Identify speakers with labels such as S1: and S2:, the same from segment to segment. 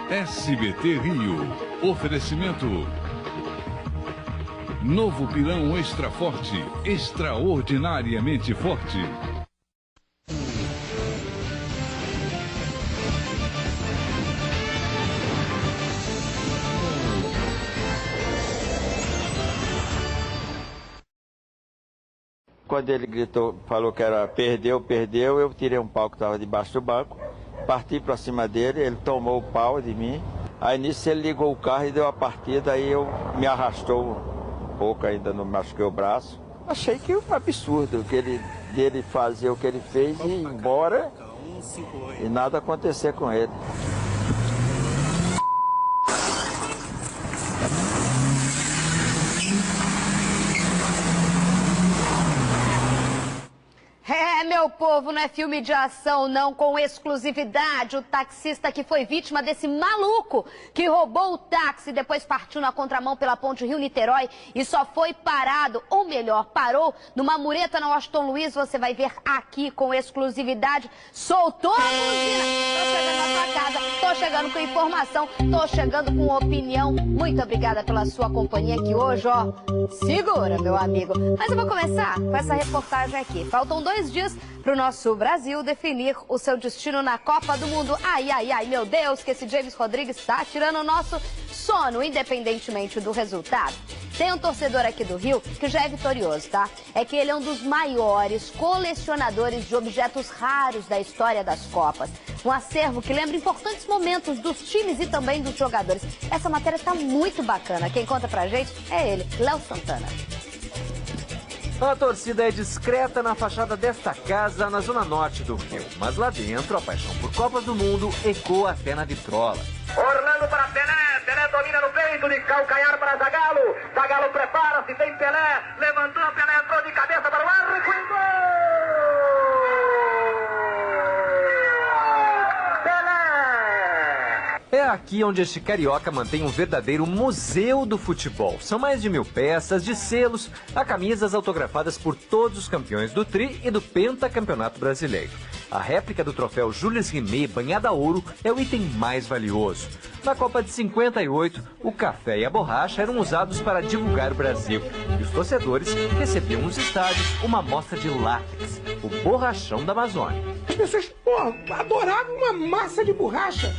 S1: SBT Rio. Oferecimento. Novo Pilão Extra Forte. Extraordinariamente forte.
S2: Quando ele gritou, falou que era perdeu, eu tirei um pau que estava debaixo do banco, parti para cima dele, ele tomou o pau de mim. Aí nisso ele ligou o carro e deu a partida, aí eu me arrastou um pouco, ainda não machuquei o braço. Achei que um absurdo dele fazer o que ele fez e ir embora e nada acontecer com ele.
S3: Meu povo, não é filme de ação, não, com exclusividade. O taxista que foi vítima desse maluco que roubou o táxi e depois partiu na contramão pela ponte Rio-Niterói e só foi parado, ou melhor, parou numa mureta na Washington Luiz. Você vai ver aqui com exclusividade. Soltou a buzina. Tô chegando na sua casa, tô chegando com informação, tô chegando com opinião. Muito obrigada pela sua companhia aqui hoje, ó. Segura, meu amigo. Mas eu vou começar com essa reportagem aqui. Faltam 2 dias para o nosso Brasil definir o seu destino na Copa do Mundo. Ai, ai, ai, meu Deus, que esse James Rodrigues está tirando o nosso sono, independentemente do resultado. Tem um torcedor aqui do Rio que já é vitorioso, tá? É que ele é um dos maiores colecionadores de objetos raros da história das Copas. Um acervo que lembra importantes momentos dos times e também dos jogadores. Essa matéria está muito bacana. Quem conta pra gente é ele, Léo Santana.
S4: A torcida é discreta na fachada desta casa, na zona norte do Rio. Mas lá dentro, a paixão por Copas do Mundo ecoa até na vitrola.
S5: Orlando para Pelé, Pelé domina no peito, de calcanhar para Zagallo. Zagallo prepara-se, tem Pelé, levantou, Pelé entrou de cabeça para o arco e gol!
S4: É aqui onde este carioca mantém um verdadeiro museu do futebol. São mais de 1000 peças, de selos, a camisas autografadas por todos os campeões do Tri e do Pentacampeonato Brasileiro. A réplica do troféu Jules Rimet, banhada a ouro, é o item mais valioso. Na Copa de 58, o café e a borracha eram usados para divulgar o Brasil. E os torcedores recebiam nos estádios uma amostra de látex, o borrachão da Amazônia.
S6: As pessoas, adoravam uma massa de borracha,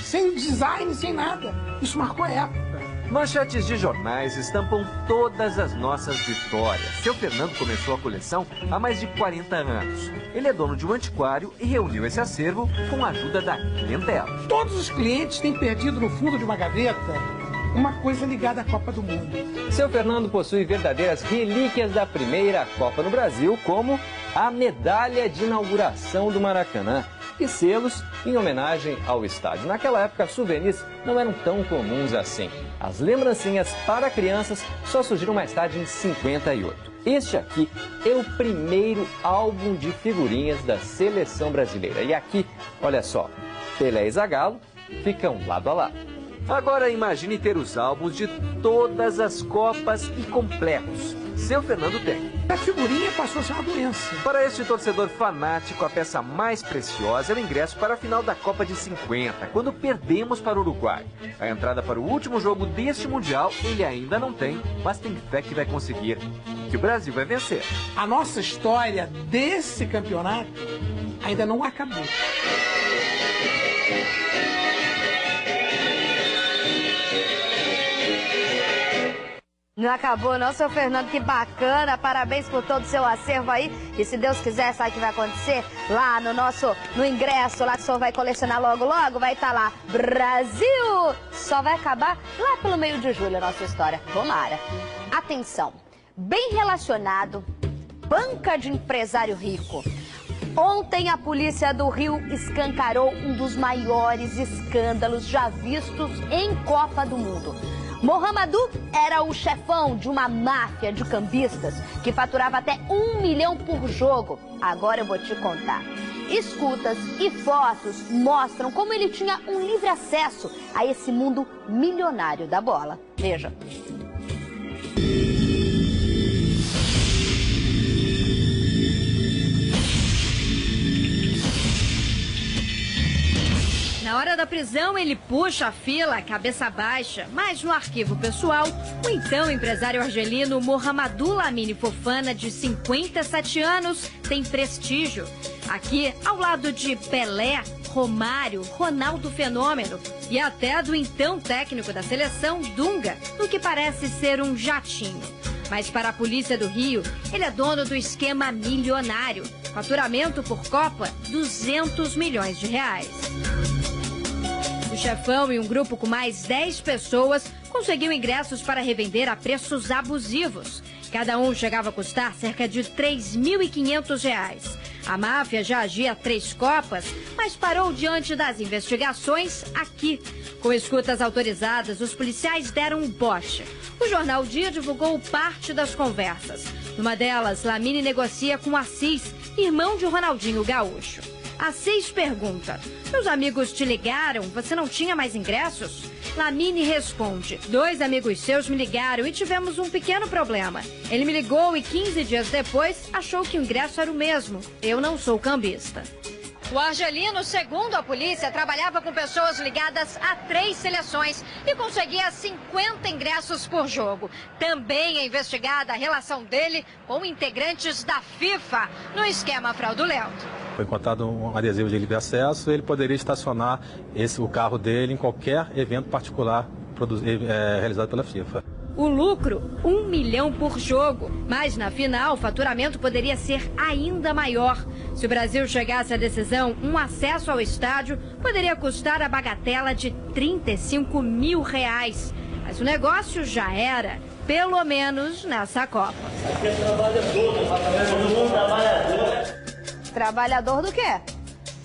S6: sem design, sem nada. Isso marcou a época.
S4: Manchetes de jornais estampam todas as nossas vitórias. Seu Fernando começou a coleção há mais de 40 anos. Ele é dono de um antiquário e reuniu esse acervo com a ajuda da clientela.
S6: Todos os clientes têm perdido no fundo de uma gaveta uma coisa ligada à Copa do Mundo.
S7: Seu Fernando possui verdadeiras relíquias da primeira Copa no Brasil, como a medalha de inauguração do Maracanã e selos em homenagem ao estádio. Naquela época, souvenirs não eram tão comuns assim. As lembrancinhas para crianças só surgiram mais tarde, em 58. Este aqui é o primeiro álbum de figurinhas da seleção brasileira. E aqui, olha só, Pelé e Zagallo ficam lado a lado.
S4: Agora imagine ter os álbuns de todas as Copas e completos. Seu Fernando tem.
S6: A figurinha passou a ser uma doença.
S4: Para este torcedor fanático, a peça mais preciosa é o ingresso para a final da Copa de 50, quando perdemos para o Uruguai. A entrada para o último jogo deste Mundial ele ainda não tem, mas tem fé que vai conseguir. Que o Brasil vai vencer.
S6: A nossa história desse campeonato ainda não acabou.
S3: Não acabou não, seu Fernando, que bacana, parabéns por todo o seu acervo aí. E se Deus quiser, sabe o que vai acontecer? Lá no ingresso, lá que o senhor vai colecionar logo, logo, vai estar lá, Brasil! Só vai acabar lá pelo meio de julho a nossa história, tomara. Atenção, bem relacionado, banca de empresário rico. Ontem a polícia do Rio escancarou um dos maiores escândalos já vistos em Copa do Mundo. Mohamedou era o chefão de uma máfia de cambistas que faturava até 1 milhão por jogo. Agora eu vou te contar. Escutas e fotos mostram como ele tinha um livre acesso a esse mundo milionário da bola. Veja.
S8: Na hora da prisão, ele puxa a fila, cabeça baixa. Mas no arquivo pessoal, o então empresário argelino Mohamedou Lamine Fofana, de 57 anos, tem prestígio. Aqui, ao lado de Pelé, Romário, Ronaldo Fenômeno e até do então técnico da seleção, Dunga, no que parece ser um jatinho. Mas para a polícia do Rio, ele é dono do esquema milionário. Faturamento por Copa, 200 milhões de reais. O chefão e um grupo com mais 10 pessoas conseguiu ingressos para revender a preços abusivos. Cada um chegava a custar cerca de R$ 3.500. A máfia já agia há 3 Copas, mas parou diante das investigações aqui. Com escutas autorizadas, os policiais deram um bote. O jornal Dia divulgou parte das conversas. Numa delas, Lamine negocia com Assis, irmão de Ronaldinho Gaúcho. Assis pergunta: meus amigos te ligaram? Você não tinha mais ingressos? Lamine responde: 2 amigos seus me ligaram e tivemos um pequeno problema. Ele me ligou e 15 dias depois achou que o ingresso era o mesmo. Eu não sou cambista. O argelino, segundo a polícia, trabalhava com pessoas ligadas a 3 seleções e conseguia 50 ingressos por jogo. Também é investigada a relação dele com integrantes da FIFA no esquema fraudulento.
S9: Foi encontrado um adesivo de livre acesso, ele poderia estacionar o carro dele em qualquer evento particular realizado pela FIFA.
S8: O lucro, 1 milhão por jogo. Mas na final, o faturamento poderia ser ainda maior. Se o Brasil chegasse à decisão, um acesso ao estádio poderia custar a bagatela de R$ 35 mil. Mas o negócio já era, pelo menos nessa Copa.
S3: Trabalhador do quê?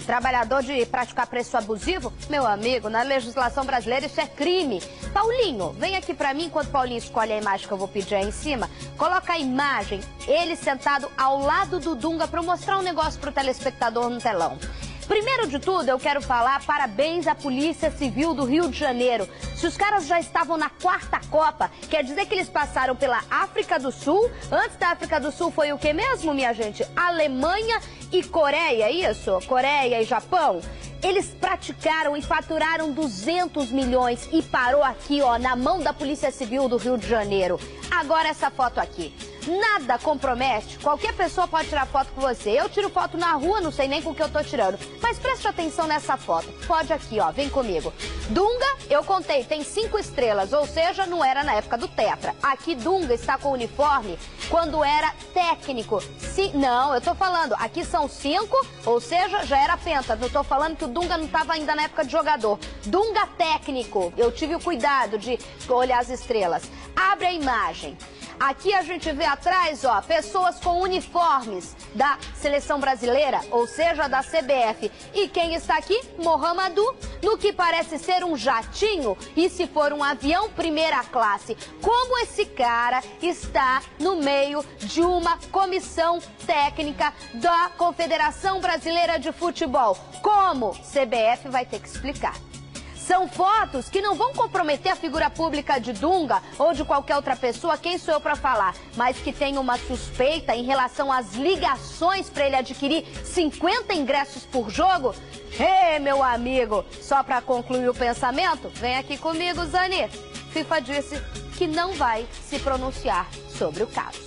S3: Trabalhador de praticar preço abusivo? Meu amigo, na legislação brasileira isso é crime. Paulinho, vem aqui pra mim enquanto Paulinho escolhe a imagem que eu vou pedir aí em cima. Coloca a imagem, ele sentado ao lado do Dunga pra eu mostrar um negócio pro telespectador no telão. Primeiro de tudo, eu quero falar parabéns à Polícia Civil do Rio de Janeiro. Se os caras já estavam na 4ª Copa, quer dizer que eles passaram pela África do Sul. Antes da África do Sul foi o que mesmo, minha gente? Alemanha e Coreia, isso? Coreia e Japão. Eles praticaram e faturaram 200 milhões e parou aqui, ó, na mão da Polícia Civil do Rio de Janeiro. Agora essa foto aqui. Nada compromete, qualquer pessoa pode tirar foto com você. Eu tiro foto na rua, não sei nem com o que eu tô tirando. Mas preste atenção nessa foto. Pode aqui, ó, vem comigo. Dunga, eu contei, tem 5 estrelas, ou seja, não era na época do Tetra. Aqui Dunga está com o uniforme quando era técnico. Não, eu tô falando, aqui são 5, ou seja, já era penta. Eu tô falando que o Dunga não estava ainda na época de jogador. Dunga técnico, eu tive o cuidado de olhar as estrelas. Abre a imagem. Aqui a gente vê atrás, ó, pessoas com uniformes da seleção brasileira, ou seja, da CBF. E quem está aqui? Mohamedou, no que parece ser um jatinho. E se for um avião primeira classe? Como esse cara está no meio de uma comissão técnica da Confederação Brasileira de Futebol? Como? CBF vai ter que explicar. São fotos que não vão comprometer a figura pública de Dunga ou de qualquer outra pessoa, quem sou eu para falar, mas que tem uma suspeita em relação às ligações para ele adquirir 50 ingressos por jogo. Meu amigo, só para concluir o pensamento, vem aqui comigo, Zani. FIFA disse que não vai se pronunciar sobre o caso.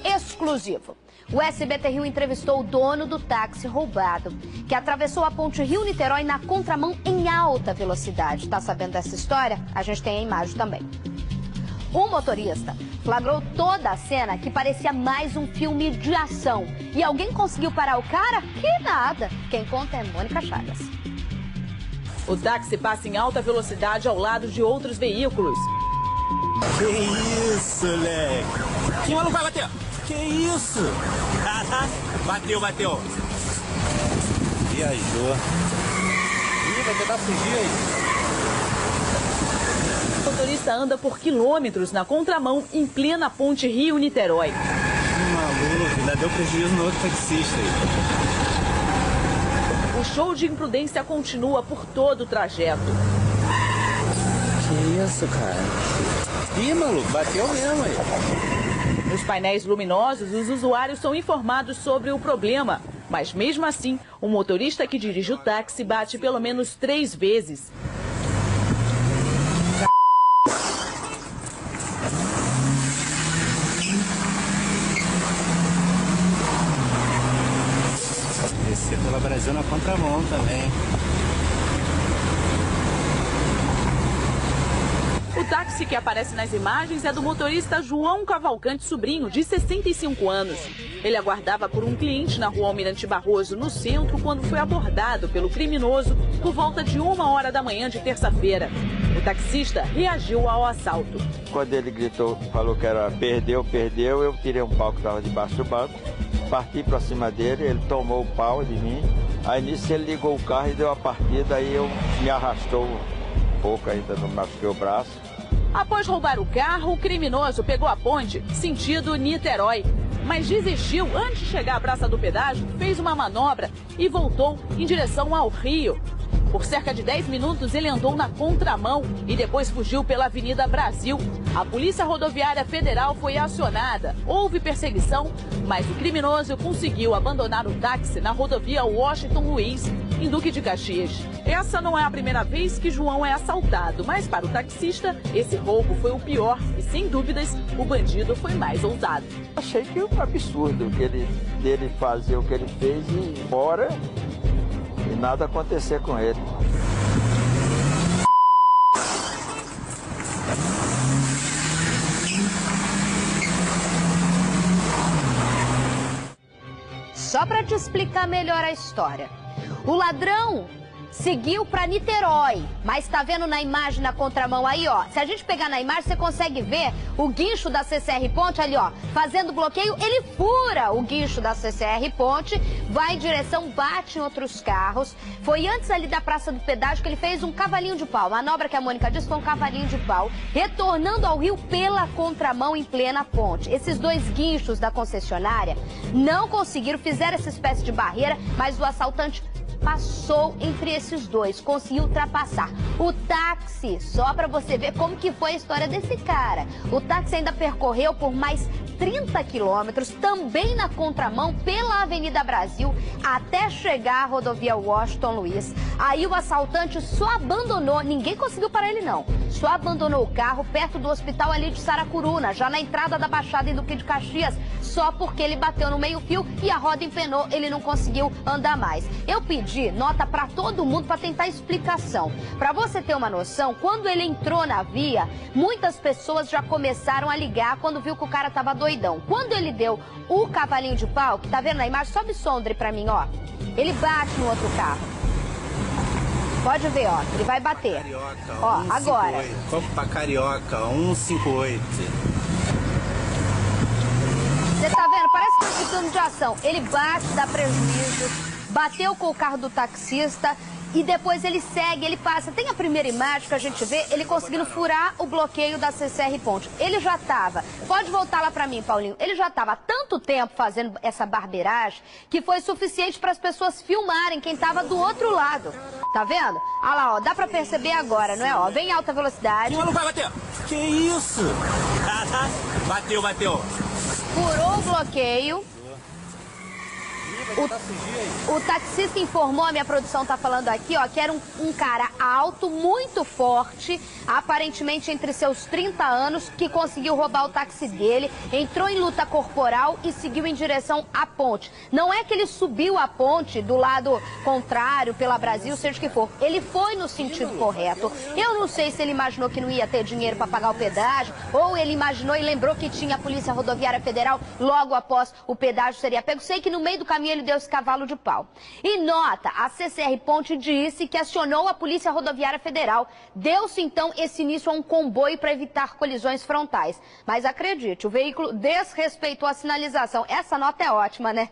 S3: Exclusivo. O SBT Rio entrevistou o dono do táxi roubado, que atravessou a ponte Rio-Niterói na contramão em alta velocidade. Tá sabendo dessa história? A gente tem a imagem também. O motorista flagrou toda a cena que parecia mais um filme de ação. E alguém conseguiu parar o cara? Que nada. Quem conta é Mônica Chagas.
S10: O táxi passa em alta velocidade ao lado de outros veículos.
S11: Que isso, moleque? Que maluco vai bater? Que isso? Bateu. Viajou. Ih, vai tentar fugir aí.
S10: O motorista anda por quilômetros na contramão em plena ponte Rio-Niterói.
S11: Que maluco, ainda deu prejuízo no outro taxista aí.
S10: O show de imprudência continua por todo o trajeto.
S11: Que isso, cara? Ih, maluco, bateu mesmo aí.
S10: Nos painéis luminosos, os usuários são informados sobre o problema. Mas mesmo assim, o motorista que dirige o táxi bate pelo menos 3 vezes.
S11: Descer pela Brasil na contramão também.
S10: O táxi que aparece nas imagens é do motorista João Cavalcante Sobrinho, de 65 anos. Ele aguardava por um cliente na rua Almirante Barroso, no centro, quando foi abordado pelo criminoso por volta de 1h da manhã de terça-feira. O taxista reagiu ao assalto.
S2: Quando ele gritou, falou que era perdeu, eu tirei um pau que estava debaixo do banco, parti para cima dele, ele tomou o pau de mim. Aí nisso ele ligou o carro e deu a partida, aí eu me arrastou um pouco, ainda não machuquei o braço.
S10: Após roubar o carro, o criminoso pegou a ponte, sentido Niterói. Mas desistiu antes de chegar à Praça do Pedágio, fez uma manobra e voltou em direção ao Rio. Por cerca de 10 minutos, ele andou na contramão e depois fugiu pela Avenida Brasil. A Polícia Rodoviária Federal foi acionada. Houve perseguição, mas o criminoso conseguiu abandonar o táxi na rodovia Washington Luiz, em Duque de Caxias. Essa não é a primeira vez que João é assaltado, mas para o taxista, esse roubo foi o pior e, sem dúvidas, o bandido foi mais ousado.
S2: Achei que um absurdo dele fazer o que ele fez e ir embora e nada acontecer com ele.
S3: Só para te explicar melhor a história. O ladrão seguiu para Niterói, mas tá vendo na imagem na contramão aí, ó? Se a gente pegar na imagem, você consegue ver o guincho da CCR Ponte ali, ó, fazendo bloqueio. Ele fura o guincho da CCR Ponte, vai em direção, bate em outros carros. Foi antes ali da Praça do Pedágio que ele fez um cavalinho de pau. A manobra que a Mônica disse foi um cavalinho de pau, retornando ao Rio pela contramão em plena ponte. Esses dois guinchos da concessionária não conseguiram, fizeram essa espécie de barreira, mas o assaltante passou entre esses dois, conseguiu ultrapassar. O táxi, só para você ver como que foi a história desse cara, o táxi ainda percorreu por mais 30 quilômetros, também na contramão, pela Avenida Brasil, até chegar à rodovia Washington Luiz. Aí o assaltante só abandonou, ninguém conseguiu parar ele não, só abandonou o carro perto do hospital ali de Saracuruna, já na entrada da Baixada em Duque de Caxias, só porque ele bateu no meio-fio e a roda empenou, ele não conseguiu andar mais. Eu pedi nota para todo mundo para tentar explicação. Para você ter uma noção, quando ele entrou na via, muitas pessoas já começaram a ligar quando viu que o cara tava doidão. Quando ele deu o cavalinho de pau, que tá vendo na imagem, sobe sondre para mim, ó. Ele bate no outro carro. Pode ver, ó, ele vai bater.
S11: Carioca,
S3: ó,
S11: 158.
S3: Agora.
S11: Vamos pra Carioca, 158.
S3: Você tá vendo? Parece que é um filme de ação. Ele bate, dá prejuízo, bateu com o carro do taxista e depois ele segue, ele passa. Tem a primeira imagem que a gente vê, ele conseguindo furar o bloqueio da CCR Ponte. Ele já tava, pode voltar lá pra mim, Paulinho, ele já tava há tanto tempo fazendo essa barbeiragem que foi suficiente para as pessoas filmarem quem tava do outro lado. Tá vendo? Olha lá, ó, dá pra perceber agora, não é? Ó, vem em alta velocidade.
S11: Não vai bater. Que isso? Bateu, bateu.
S3: Furou o bloqueio. O taxista informou, a minha produção tá falando aqui, ó, que era um cara alto, muito forte, aparentemente entre seus 30 anos, que conseguiu roubar o táxi dele, entrou em luta corporal e seguiu em direção à ponte. Não é que ele subiu a ponte do lado contrário, pela Brasil, seja o que for. Ele foi no sentido correto. Eu não sei se ele imaginou que não ia ter dinheiro para pagar o pedágio, ou ele imaginou e lembrou que tinha a Polícia Rodoviária Federal logo após o pedágio seria pego. Sei que no meio do caminho ele deu esse cavalo de pau. E nota, a CCR Ponte disse que acionou a Polícia Rodoviária Federal. Deu-se então esse início a um comboio para evitar colisões frontais. Mas acredite, o veículo desrespeitou a sinalização. Essa nota é ótima, né?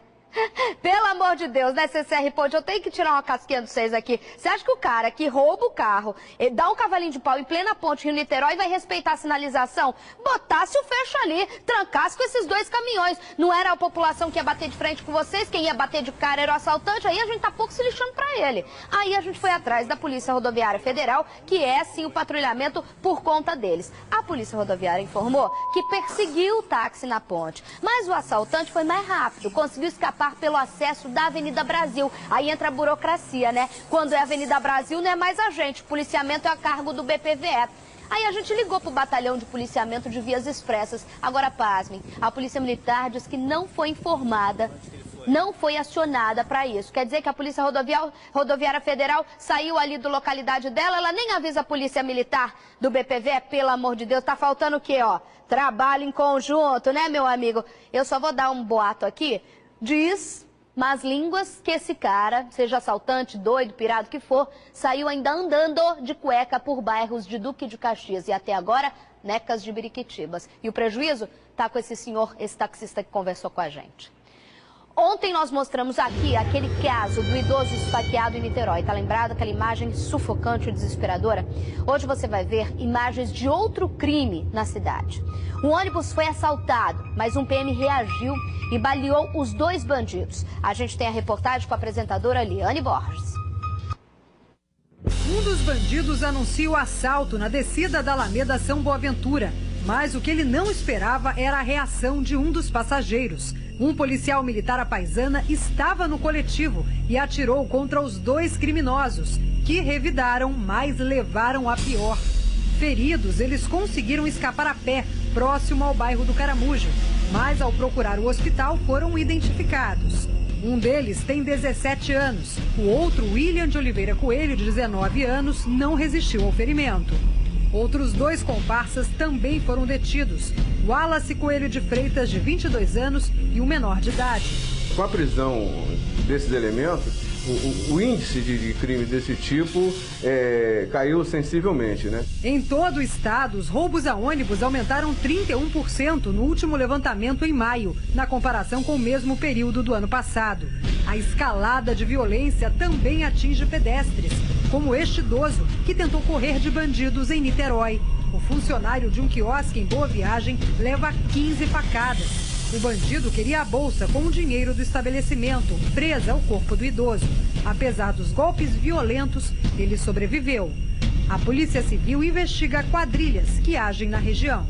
S3: Pelo amor de Deus, né, CCR Ponte? Eu tenho que tirar uma casquinha de vocês aqui. Você acha que o cara que rouba o carro, dá um cavalinho de pau em plena ponte Rio-Niterói vai respeitar a sinalização? Botasse o fecho ali, trancasse com esses dois caminhões. Não era a população que ia bater de frente com vocês, quem ia bater de cara era o assaltante, aí a gente tá pouco se lixando pra ele. Aí a gente foi atrás da Polícia Rodoviária Federal, que é sim o patrulhamento por conta deles. A Polícia Rodoviária informou que perseguiu o táxi na ponte, mas o assaltante foi mais rápido, conseguiu escapar escapar pelo acesso da Avenida Brasil. Aí entra a burocracia, né? Quando é Avenida Brasil, não é mais a gente. O policiamento é a cargo do BPVE. Aí a gente ligou para o batalhão de policiamento de Vias Expressas. Agora, pasmem, a Polícia Militar diz que não foi informada, não foi acionada para isso. Quer dizer que a Polícia Rodoviária Federal saiu ali da localidade dela, ela nem avisa a Polícia Militar do BPVE, pelo amor de Deus. Tá faltando o quê, ó? Trabalho em conjunto, né, meu amigo? Eu só vou dar um boato aqui. Diz más línguas que esse cara, seja assaltante, doido, pirado que for, saiu ainda andando de cueca por bairros de Duque de Caxias e até agora, Necas de Biriquitibas. E o prejuízo tá com esse senhor, esse taxista que conversou com a gente. Ontem nós mostramos aqui aquele caso do idoso esfaqueado em Niterói. Tá lembrado aquela imagem sufocante e desesperadora? Hoje você vai ver imagens de outro crime na cidade. Um ônibus foi assaltado, mas um PM reagiu e baleou os 2 bandidos. A gente tem a reportagem com a apresentadora Liane Borges.
S12: Um dos bandidos anuncia o assalto na descida da Alameda São Boaventura. Mas o que ele não esperava era a reação de um dos passageiros. Um policial militar à paisana estava no coletivo e atirou contra os 2 criminosos, que revidaram, mas levaram a pior. Feridos, eles conseguiram escapar a pé, próximo ao bairro do Caramujo, mas ao procurar o hospital foram identificados. Um deles tem 17 anos, o outro, William de Oliveira Coelho, de 19 anos, não resistiu ao ferimento. Outros 2 comparsas também foram detidos. Wallace Coelho de Freitas, de 22 anos, e um menor de idade.
S13: Com a prisão desses elementos, o índice de crime desse tipo caiu sensivelmente, né?
S12: Em todo o estado, os roubos a ônibus aumentaram 31% no último levantamento em maio, na comparação com o mesmo período do ano passado. A escalada de violência também atinge pedestres, como este idoso que tentou correr de bandidos em Niterói. O funcionário de um quiosque em Boa Viagem leva 15 facadas. O bandido queria a bolsa com o dinheiro do estabelecimento, presa ao corpo do idoso. Apesar dos golpes violentos, ele sobreviveu. A Polícia Civil investiga quadrilhas que agem na região.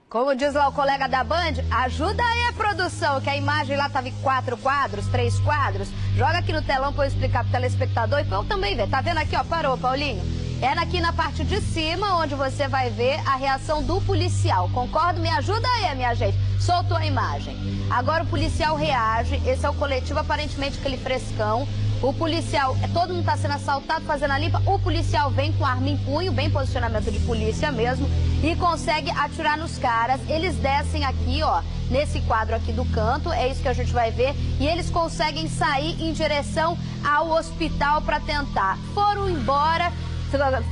S3: Como diz lá o colega da Band, ajuda aí a produção, que a imagem lá estava em 4 quadros, 3 quadros. Joga aqui no telão para eu explicar para o telespectador e para eu também ver. Tá vendo aqui, ó? Parou, Paulinho? É aqui na parte de cima onde você vai ver a reação do policial. Concordo? Me ajuda aí, minha gente. Soltou a imagem. Agora o policial reage. Esse é o coletivo, aparentemente aquele frescão. O policial, todo mundo está sendo assaltado, fazendo a limpa. O policial vem com arma em punho, bem posicionamento de polícia mesmo, e consegue atirar nos caras. Eles descem aqui, ó, nesse quadro aqui do canto, é isso que a gente vai ver. E eles conseguem sair em direção ao hospital para tentar. Foram embora,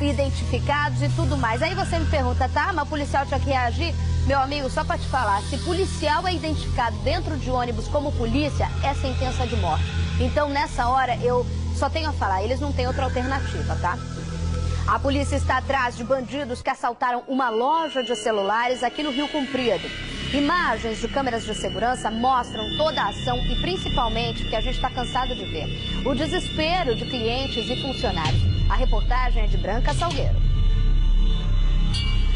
S3: identificados e tudo mais. Aí você me pergunta, tá, mas o policial tinha que reagir? Meu amigo, só para te falar, se policial é identificado dentro de ônibus como polícia, é sentença de morte. Então, nessa hora, eu só tenho a falar, eles não têm outra alternativa, tá? A polícia está atrás de bandidos que assaltaram uma loja de celulares aqui no Rio Comprido. Imagens de câmeras de segurança mostram toda a ação e, principalmente, o que a gente está cansado de ver, o desespero de clientes e funcionários. A reportagem é de Branca Salgueiro.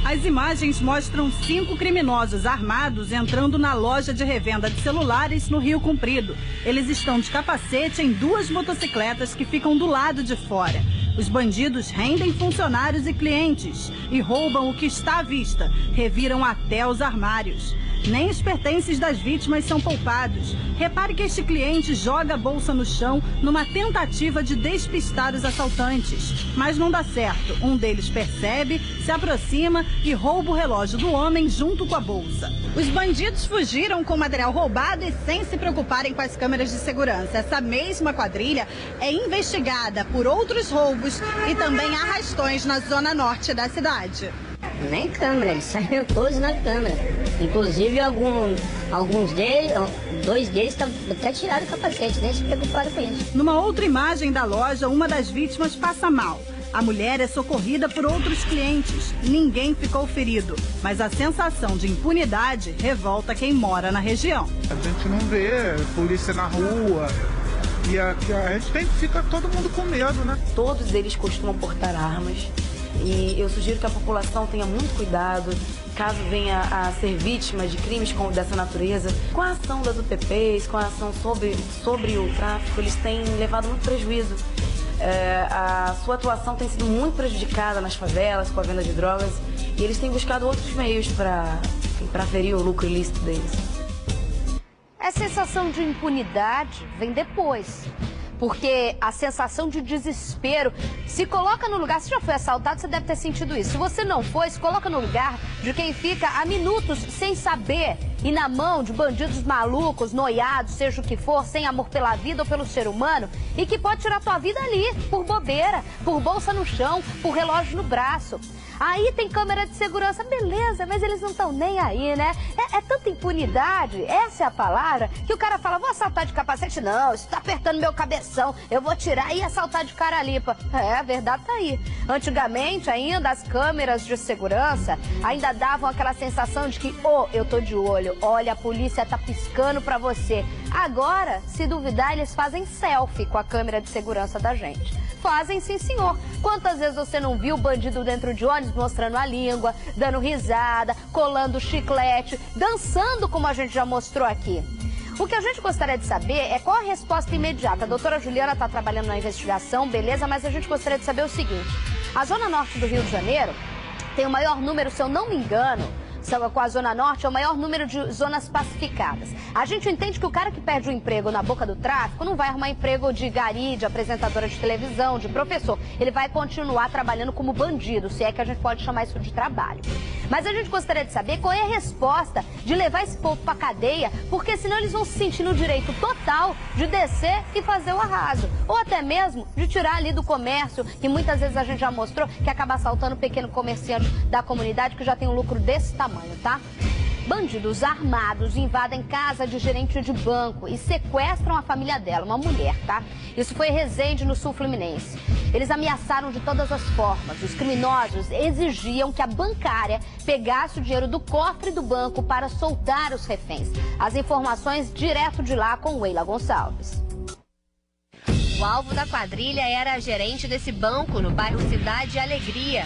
S14: As imagens mostram 5 criminosos armados entrando na loja de revenda de celulares no Rio Comprido. Eles estão de capacete em 2 motocicletas que ficam do lado de fora. Os bandidos rendem funcionários e clientes e roubam o que está à vista. Reviram até os armários. Nem os pertences das vítimas são poupados. Repare que este cliente joga a bolsa no chão numa tentativa de despistar os assaltantes. Mas não dá certo. Um deles percebe, se aproxima e rouba o relógio do homem junto com a bolsa. Os bandidos fugiram com o material roubado e sem se preocuparem com as câmeras de segurança. Essa mesma quadrilha é investigada por outros roubos e também arrastões na zona norte da cidade.
S15: Nem câmera, eles saíram todos na câmera. Inclusive alguns deles, 2 deles até tiraram o capacete, nem se preocuparam com isso.
S14: Numa outra imagem da loja, uma das vítimas passa mal. A mulher é socorrida por outros clientes. Ninguém ficou ferido, mas a sensação de impunidade revolta quem mora na região.
S16: A gente não vê polícia na rua e a gente fica todo mundo com medo, né?
S17: Todos eles costumam portar armas. E eu sugiro que a população tenha muito cuidado, caso venha a ser vítima de crimes dessa natureza. Com a ação das UPPs, com a ação sobre o tráfico, eles têm levado muito prejuízo. A sua atuação tem sido muito prejudicada nas favelas, com a venda de drogas, e eles têm buscado outros meios para ferir o lucro ilícito deles.
S3: A sensação de impunidade vem depois. Porque a sensação de desespero se coloca no lugar. Se já foi assaltado, você deve ter sentido isso. Se você não foi, se coloca no lugar de quem fica há minutos sem saber e na mão de bandidos malucos, noiados, seja o que for, sem amor pela vida ou pelo ser humano, e que pode tirar tua vida ali, por bobeira, por bolsa no chão, por relógio no braço. Aí tem câmera de segurança, beleza, mas eles não estão nem aí, né? É tanta impunidade, essa é a palavra, que o cara fala, vou assaltar de capacete? Não, isso tá apertando meu cabeção, eu vou tirar e assaltar de cara-limpa. A verdade tá aí. Antigamente, ainda, as câmeras de segurança ainda davam aquela sensação de que, eu tô de olho, olha, a polícia tá piscando pra você. Agora, se duvidar, eles fazem selfie com a câmera de segurança da gente. Fazem, sim, senhor. Quantas vezes você não viu o bandido dentro de ônibus mostrando a língua, dando risada, colando chiclete, dançando como a gente já mostrou aqui? O que a gente gostaria de saber é qual a resposta imediata. A doutora Juliana está trabalhando na investigação, beleza, mas a gente gostaria de saber o seguinte. A Zona Norte do Rio de Janeiro tem o maior número, se eu não me engano, com a Zona Norte, é o maior número de zonas pacificadas. A gente entende que o cara que perde o emprego na boca do tráfico não vai arrumar emprego de gari, de apresentadora de televisão, de professor. Ele vai continuar trabalhando como bandido, se é que a gente pode chamar isso de trabalho. Mas a gente gostaria de saber qual é a resposta de levar esse povo pra cadeia, porque senão eles vão se sentir no direito total de descer e fazer o arraso. Ou até mesmo de tirar ali do comércio, que muitas vezes a gente já mostrou que acaba assaltando o pequeno comerciante da comunidade que já tem um lucro desse tamanho, tá? Bandidos armados invadem casa de gerente de banco e sequestram a família dela, uma mulher, tá? Isso foi em Resende, no sul fluminense. Eles ameaçaram de todas as formas. Os criminosos exigiam que a bancária pegasse o dinheiro do cofre do banco para soltar os reféns. As informações direto de lá com Weila Gonçalves.
S18: O alvo da quadrilha era a gerente desse banco no bairro Cidade e Alegria.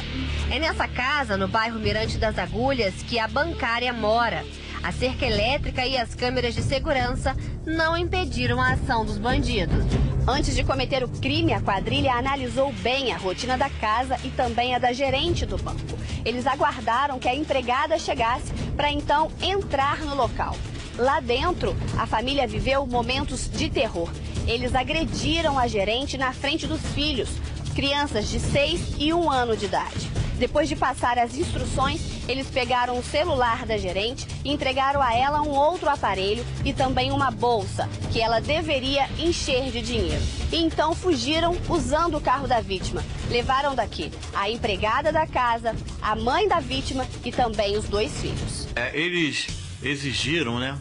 S18: É nessa casa, no bairro Mirante das Agulhas, que a bancária mora. A cerca elétrica e as câmeras de segurança não impediram a ação dos bandidos.
S3: Antes de cometer o crime, a quadrilha analisou bem a rotina da casa e também a da gerente do banco. Eles aguardaram que a empregada chegasse para então entrar no local. Lá dentro, a família viveu momentos de terror. Eles agrediram a gerente na frente dos filhos, crianças de 6 e 1 ano de idade. Depois de passar as instruções, eles pegaram o celular da gerente e entregaram a ela um outro aparelho e também uma bolsa, que ela deveria encher de dinheiro. E então fugiram usando o carro da vítima. Levaram daqui a empregada da casa, a mãe da vítima e também os 2 filhos.
S19: Eles exigiram, né,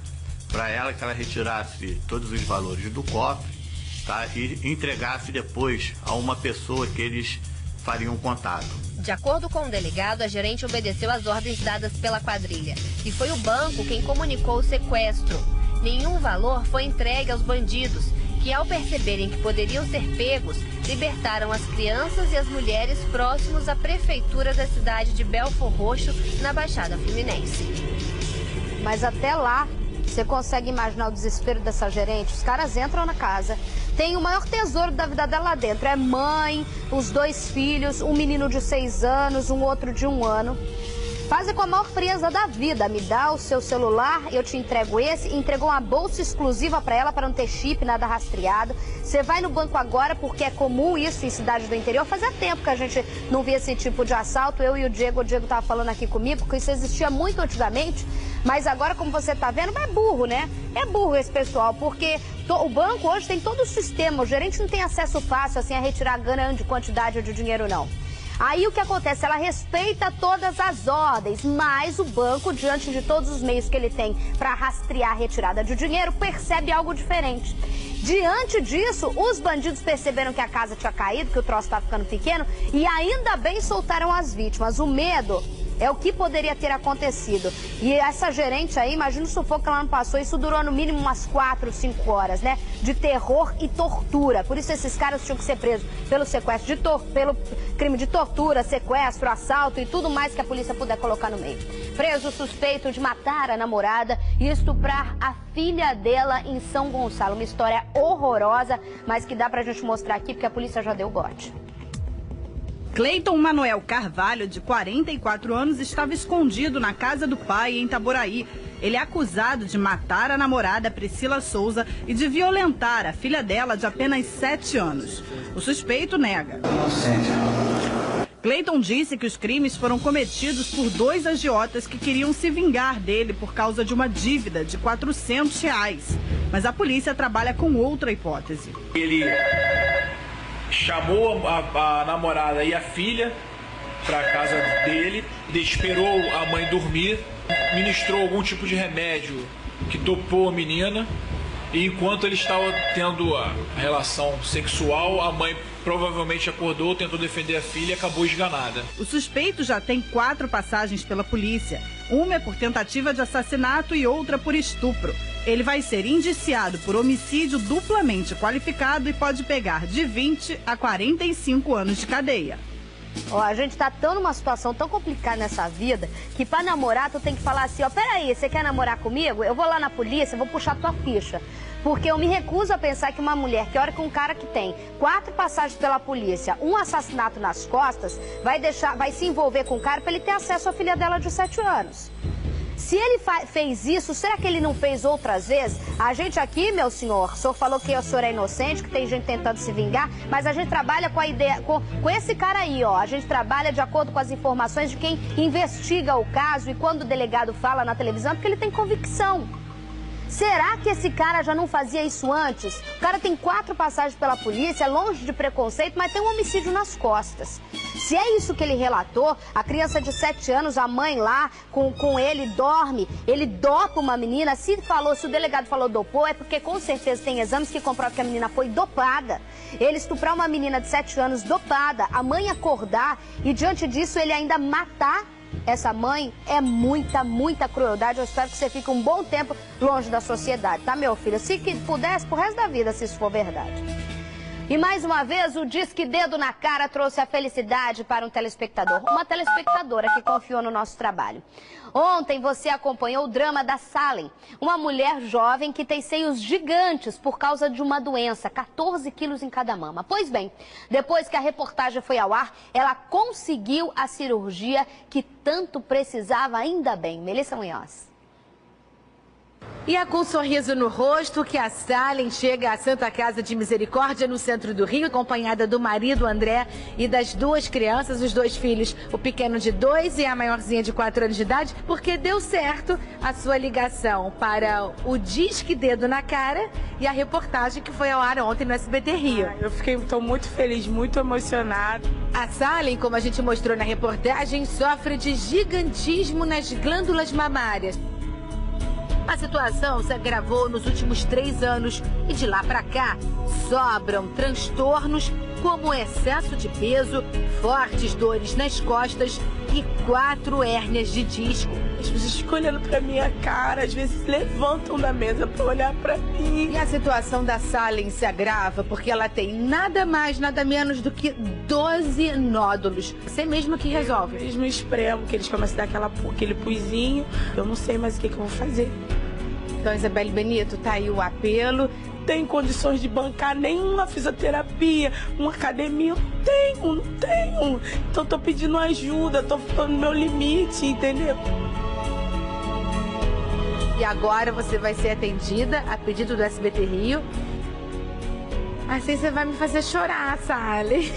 S19: para ela que ela retirasse todos os valores do cofre, tá, e entregasse depois a uma pessoa que eles fariam contato.
S18: De acordo com o delegado, a gerente obedeceu às ordens dadas pela quadrilha e foi o banco quem comunicou o sequestro. Nenhum valor foi entregue aos bandidos, que ao perceberem que poderiam ser pegos, libertaram as crianças e as mulheres próximos à prefeitura da cidade de Belfor Roxo, na Baixada Fluminense.
S3: Mas até lá, você consegue imaginar o desespero dessa gerente? Os caras entram na casa, tem o maior tesouro da vida dela lá dentro. É mãe, os 2 filhos, um menino de 6 anos, um outro de 1 ano. Fazem com a maior frieza da vida. Me dá o seu celular, eu te entrego esse. Entregou uma bolsa exclusiva para ela, para não ter chip, nada rastreado. Você vai no banco agora, porque é comum isso em cidade do interior. Fazia tempo que a gente não via esse tipo de assalto. Eu e o Diego estava falando aqui comigo, que isso existia muito antigamente. Mas agora, como você está vendo, é burro, né? É burro esse pessoal, porque o banco hoje tem todo o sistema. O gerente não tem acesso fácil assim a retirar grande quantidade de dinheiro, não. Aí o que acontece? Ela respeita todas as ordens, mas o banco, diante de todos os meios que ele tem para rastrear a retirada de dinheiro, percebe algo diferente. Diante disso, os bandidos perceberam que a casa tinha caído, que o troço estava ficando pequeno e ainda bem soltaram as vítimas. O medo É o que poderia ter acontecido. E essa gerente aí, imagina o sufoco que ela não passou. Isso durou no mínimo umas 4, 5 horas, né? De terror e tortura. Por isso esses caras tinham que ser presos pelo sequestro, pelo crime de tortura, sequestro, assalto e tudo mais que a polícia puder colocar no meio. Preso suspeito de matar a namorada e estuprar a filha dela em São Gonçalo. Uma história horrorosa, mas que dá pra gente mostrar aqui porque a polícia já deu bote.
S14: Cleiton Manuel Carvalho, de 44 anos, estava escondido na casa do pai em Itaboraí. Ele é acusado de matar a namorada Priscila Souza e de violentar a filha dela de apenas 7 anos. O suspeito nega. Cleiton disse que os crimes foram cometidos por 2 agiotas que queriam se vingar dele por causa de uma dívida de R$400. Mas a polícia trabalha com outra hipótese.
S20: Ele chamou a namorada e a filha para a casa dele, esperou a mãe dormir, ministrou algum tipo de remédio que dopou a menina e enquanto ele estava tendo a relação sexual, a mãe provavelmente acordou, tentou defender a filha e acabou esganada.
S14: O suspeito já tem 4 passagens pela polícia. Uma é por tentativa de assassinato e outra por estupro. Ele vai ser indiciado por homicídio duplamente qualificado e pode pegar de 20 a 45 anos de cadeia.
S3: Ó, a gente tá numa situação tão complicada nessa vida que pra namorar tu tem que falar assim, ó, peraí, você quer namorar comigo? Eu vou lá na polícia, vou puxar tua ficha. Porque eu me recuso a pensar que uma mulher que olha com um cara que tem 4 passagens pela polícia, um assassinato nas costas, vai se envolver com o cara pra ele ter acesso à filha dela de 7 anos. Se ele fez isso, será que ele não fez outras vezes? A gente aqui, meu senhor, o senhor falou que o senhor é inocente, que tem gente tentando se vingar, mas a gente trabalha com a ideia, com esse cara aí, ó. A gente trabalha de acordo com as informações de quem investiga o caso e quando o delegado fala na televisão, porque ele tem convicção. Será que esse cara já não fazia isso antes? O cara tem 4 passagens pela polícia, longe de preconceito, mas tem um homicídio nas costas. Se é isso que ele relatou, a criança de 7 anos, a mãe lá com ele dorme, ele dopa uma menina. Se o delegado falou dopou, é porque com certeza tem exames que comprovam que a menina foi dopada. Ele estuprar uma menina de 7 anos dopada, a mãe acordar e diante disso ele ainda matar essa mãe, é muita crueldade. Eu espero que você fique um bom tempo longe da sociedade, tá, meu filho? Se que pudesse, pro resto da vida, se isso for verdade. E mais uma vez, o Disque Dedo na Cara trouxe a felicidade para um telespectador. Uma telespectadora que confiou no nosso trabalho. Ontem você acompanhou o drama da Salem, uma mulher jovem que tem seios gigantes por causa de uma doença, 14 quilos em cada mama. Pois bem, depois que a reportagem foi ao ar, ela conseguiu a cirurgia que tanto precisava, ainda bem. Melissa Munhoz.
S21: E é com um sorriso no rosto que a Salem chega à Santa Casa de Misericórdia, no centro do Rio, acompanhada do marido André e das 2 crianças, os 2 filhos, o pequeno de 2 e a maiorzinha de 4 anos de idade, porque deu certo a sua ligação para o Disque Dedo na Cara e a reportagem que foi ao ar ontem no SBT Rio.
S22: Eu estou muito feliz, muito emocionada.
S21: A Salem, como a gente mostrou na reportagem, sofre de gigantismo nas glândulas mamárias. A situação se agravou nos últimos 3 anos e de lá para cá sobram transtornos como excesso de peso, fortes dores nas costas e 4 hérnias de disco.
S22: As pessoas ficam olhando pra minha cara, às vezes levantam da mesa pra olhar pra mim.
S21: E a situação da Salem se agrava porque ela tem nada mais, nada menos do que 12 nódulos. Você mesmo que resolve.
S22: Eu mesmo espremo, que eles começam a dar aquele puizinho. Eu não sei mais o que eu vou fazer.
S21: Então, Isabelle Benito, tá aí o apelo.
S22: Tem condições de bancar nenhuma fisioterapia, uma academia, não tenho. Então tô pedindo ajuda, tô ficando no meu limite, entendeu?
S21: E agora você vai ser atendida a pedido do SBT Rio. Assim você vai me fazer chorar, Salem.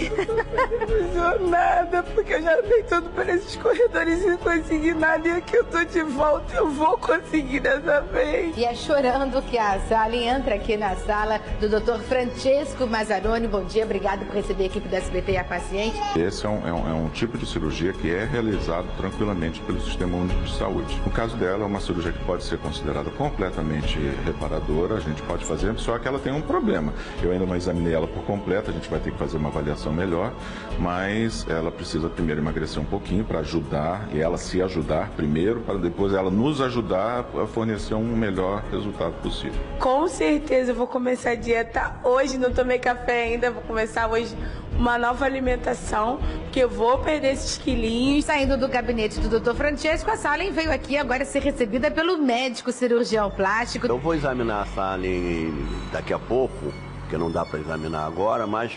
S22: Não nada, porque eu já andei tudo por esses corredores e não consegui nada. E aqui eu tô de volta, eu vou conseguir dessa vez.
S21: E é chorando que a Salem entra aqui na sala do Dr. Francesco Mazzaroni. Bom dia, obrigado por receber a equipe da SBT e a paciente.
S23: Esse é um tipo de cirurgia que é realizado tranquilamente pelo Sistema Único de Saúde. No caso dela, é uma cirurgia que pode ser considerada completamente reparadora, a gente pode fazer, só que ela tem um problema. Eu ainda não examinei ela por completo, a gente vai ter que fazer uma avaliação melhor, mas ela precisa primeiro emagrecer um pouquinho para ajudar, e ela se ajudar primeiro, para depois ela nos ajudar a fornecer um melhor resultado possível.
S22: Com certeza eu vou começar a dieta hoje, não tomei café ainda, vou começar hoje uma nova alimentação, que eu vou perder esses quilinhos.
S21: Saindo do gabinete do Dr. Francesco, a Salem veio aqui agora ser recebida pelo médico cirurgião plástico.
S1: Eu vou examinar a Salem daqui a pouco, que não dá para examinar agora, mas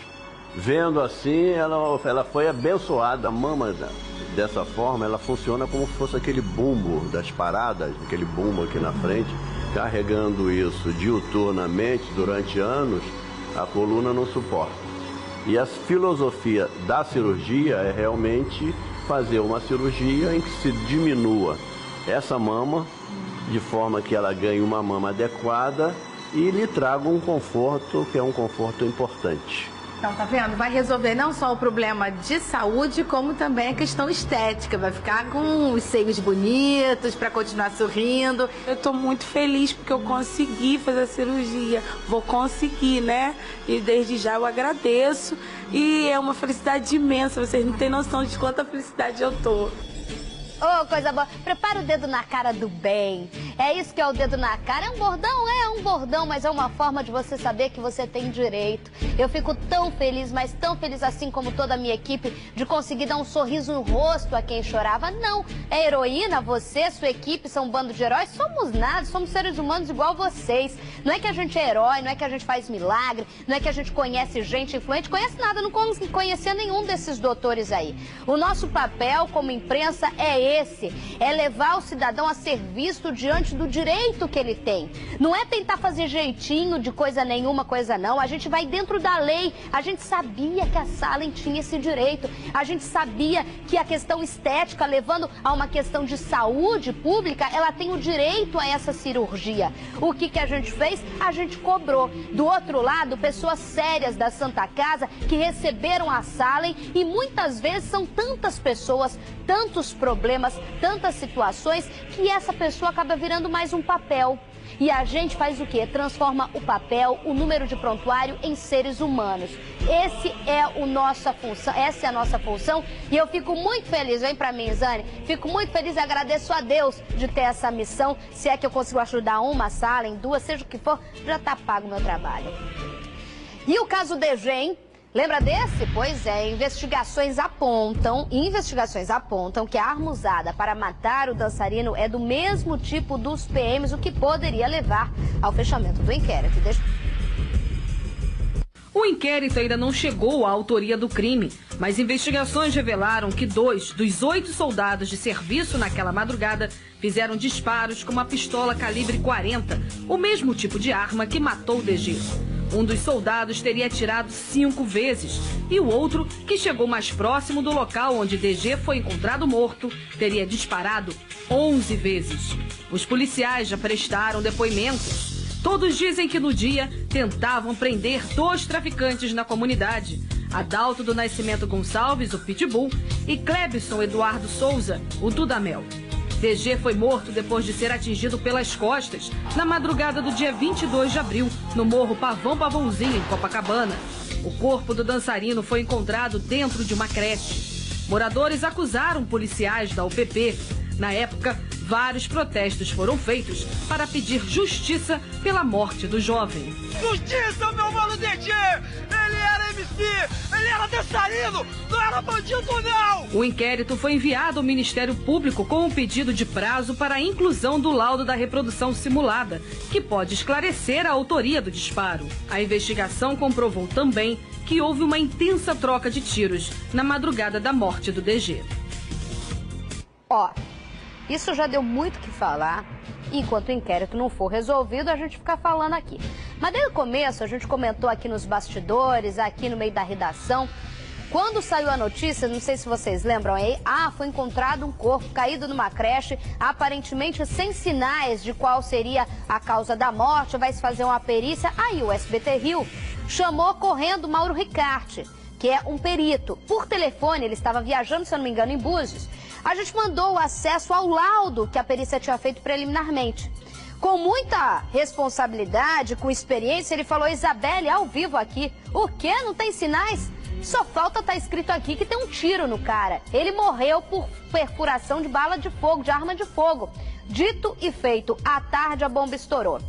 S1: vendo assim, ela foi abençoada. A mama, dessa forma, ela funciona como se fosse aquele bumbo das paradas, aquele bumbo aqui na frente, carregando isso diuturnamente durante anos, a coluna não suporta. E a filosofia da cirurgia é realmente fazer uma cirurgia em que se diminua essa mama, de forma que ela ganhe uma mama adequada e lhe traga um conforto, que é um conforto importante.
S21: Então, tá vendo? Vai resolver não só o problema de saúde, como também a questão estética. Vai ficar com os seios bonitos, para continuar sorrindo.
S22: Eu tô muito feliz porque eu consegui fazer a cirurgia. Vou conseguir, né? E desde já eu agradeço. E é uma felicidade imensa. Vocês não têm noção de quanta felicidade eu tô.
S3: Ô, coisa boa. Prepara o dedo na cara do bem. É isso que é o dedo na cara. É um bordão? É um bordão, mas é uma forma de você saber que você tem direito. Eu fico tão feliz, mas tão feliz assim como toda a minha equipe, de conseguir dar um sorriso no rosto a quem chorava. Não, é heroína, você, sua equipe são um bando de heróis. Somos nada, somos seres humanos igual vocês. Não é que a gente é herói, não é que a gente faz milagre, não é que a gente conhece gente influente, conhece nada, não conhecia nenhum desses doutores aí. O nosso papel como imprensa é é levar o cidadão a ser visto diante do direito que ele tem. Não é tentar fazer jeitinho de coisa nenhuma, coisa não. A gente vai dentro da lei. A gente sabia que a Salem tinha esse direito. A gente sabia que a questão estética, levando a uma questão de saúde pública, ela tem o direito a essa cirurgia. O que a gente fez? A gente cobrou. Do outro lado, pessoas sérias da Santa Casa que receberam a Salem, e muitas vezes são tantas pessoas, tantos problemas, tantas situações, que essa pessoa acaba virando mais um papel. E a gente faz o quê? Transforma o papel, o número de prontuário, em seres humanos. Essa é a nossa função, e eu fico muito feliz, vem pra mim, Zane, fico muito feliz e agradeço a Deus de ter essa missão. Se é que eu consigo ajudar uma Salem, duas, seja o que for, já tá pago o meu trabalho. E o caso DG, hein? Lembra desse? Pois é, investigações apontam que a arma usada para matar o dançarino é do mesmo tipo dos PMs, o que poderia levar ao fechamento do inquérito.
S5: O inquérito ainda não chegou à autoria do crime, mas investigações revelaram que 2 dos 8 soldados de serviço naquela madrugada fizeram disparos com uma pistola calibre 40, o mesmo tipo de arma que matou o DG. Um dos soldados teria atirado 5 vezes e o outro, que chegou mais próximo do local onde DG foi encontrado morto, teria disparado 11 vezes. Os policiais já prestaram depoimentos. Todos dizem que no dia tentavam prender 2 traficantes na comunidade: Adalto do Nascimento Gonçalves, o Pitbull, e Clebson Eduardo Souza, o Dudamel. DG foi morto depois de ser atingido pelas costas na madrugada do dia 22 de abril, no Morro Pavãozinho, em Copacabana. O corpo do dançarino foi encontrado dentro de uma creche. Moradores acusaram policiais da UPP. Na época, vários protestos foram feitos para pedir justiça pela morte do jovem.
S7: Justiça, meu mano DG! Ele era MC, ele era dançarino, não era bandido, não!
S5: O inquérito foi enviado ao Ministério Público com um pedido de prazo para a inclusão do laudo da reprodução simulada, que pode esclarecer a autoria do disparo. A investigação comprovou também que houve uma intensa troca de tiros na madrugada da morte do DG.
S3: Isso já deu muito o que falar. Enquanto o inquérito não for resolvido, a gente fica falando aqui. Mas desde o começo, a gente comentou aqui nos bastidores, aqui no meio da redação. Quando saiu a notícia, não sei se vocês lembram aí, foi encontrado um corpo caído numa creche, aparentemente sem sinais de qual seria a causa da morte, vai se fazer uma perícia. Aí o SBT Rio chamou correndo Mauro Ricarte, que é um perito. Por telefone, ele estava viajando, se eu não me engano, em Búzios. A gente mandou o acesso ao laudo que a perícia tinha feito preliminarmente. Com muita responsabilidade, com experiência, ele falou: Isabelle, ao vivo aqui, o quê? Não tem sinais? Só falta estar escrito aqui que tem um tiro no cara. Ele morreu por perfuração de bala de fogo, de arma de fogo. Dito e feito, à tarde a bomba estourou.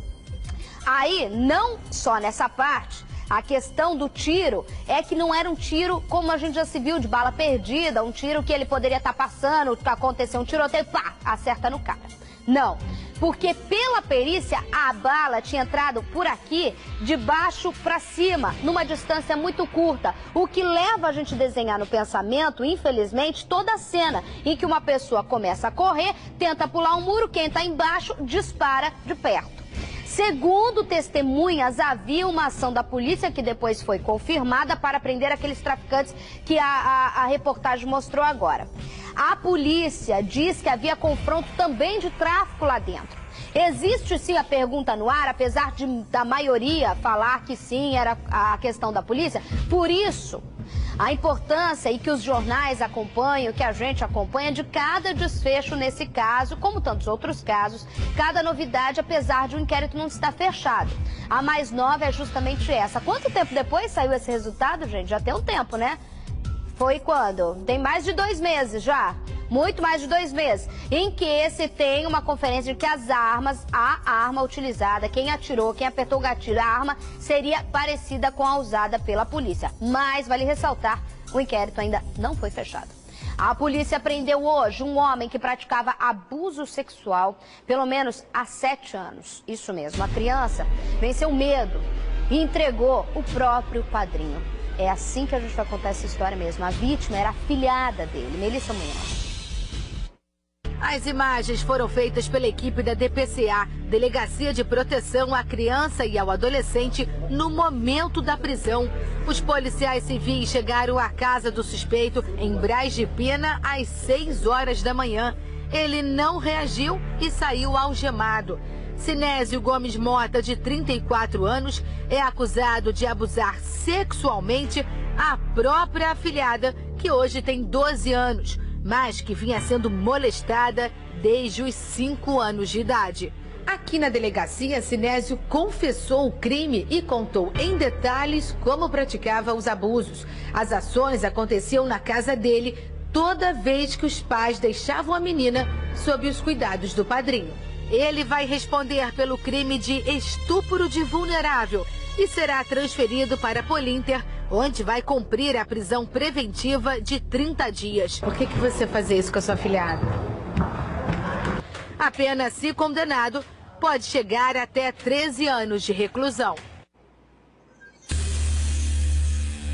S3: Aí, não só nessa parte, a questão do tiro é que não era um tiro como a gente já se viu, de bala perdida, um tiro que ele poderia estar passando, que aconteceu um tiroteio, pá, acerta no cara. Não, porque pela perícia a bala tinha entrado por aqui, de baixo para cima, numa distância muito curta, o que leva a gente a desenhar no pensamento, infelizmente, toda a cena em que uma pessoa começa a correr, tenta pular um muro, quem está embaixo dispara de perto. Segundo testemunhas, havia uma ação da polícia que depois foi confirmada para prender aqueles traficantes que a reportagem mostrou agora. A polícia diz que havia confronto também de tráfico lá dentro. Existe sim a pergunta no ar, apesar da maioria falar que sim, era a questão da polícia. Por isso, a importância e que os jornais acompanham, que a gente acompanha de cada desfecho nesse caso, como tantos outros casos, cada novidade, apesar de o inquérito não estar fechado. A mais nova é justamente essa. Quanto tempo depois saiu esse resultado, gente? Já tem um tempo, né? Foi quando? Tem mais de 2 meses já. Muito mais de 2 meses. Em que se tem uma conferência de que as armas, a arma utilizada, quem atirou, quem apertou o gatilho, a arma seria parecida com a usada pela polícia. Mas, vale ressaltar, o inquérito ainda não foi fechado. A polícia prendeu hoje um homem que praticava abuso sexual, pelo menos há 7 anos. Isso mesmo, a criança venceu o medo e entregou o próprio padrinho. É assim que a gente vai contar essa história mesmo. A vítima era a filhada dele, Melissa Munhoz.
S21: As imagens foram feitas pela equipe da DPCA, Delegacia de Proteção à Criança e ao Adolescente, no momento da prisão. Os policiais civis chegaram à casa do suspeito em Braz de Pina às 6 horas da manhã. Ele não reagiu e saiu algemado. Sinésio Gomes Mota, de 34 anos, é acusado de abusar sexualmente a própria afilhada, que hoje tem 12 anos, mas que vinha sendo molestada desde os 5 anos de idade. Aqui na delegacia, Sinésio confessou o crime e contou em detalhes como praticava os abusos. As ações aconteciam na casa dele toda vez que os pais deixavam a menina sob os cuidados do padrinho. Ele vai responder pelo crime de estupro de vulnerável e será transferido para Polinter, onde vai cumprir a prisão preventiva de 30 dias. Por que você fazia isso com a sua afilhada? A pena, se condenado, pode chegar até 13 anos de reclusão.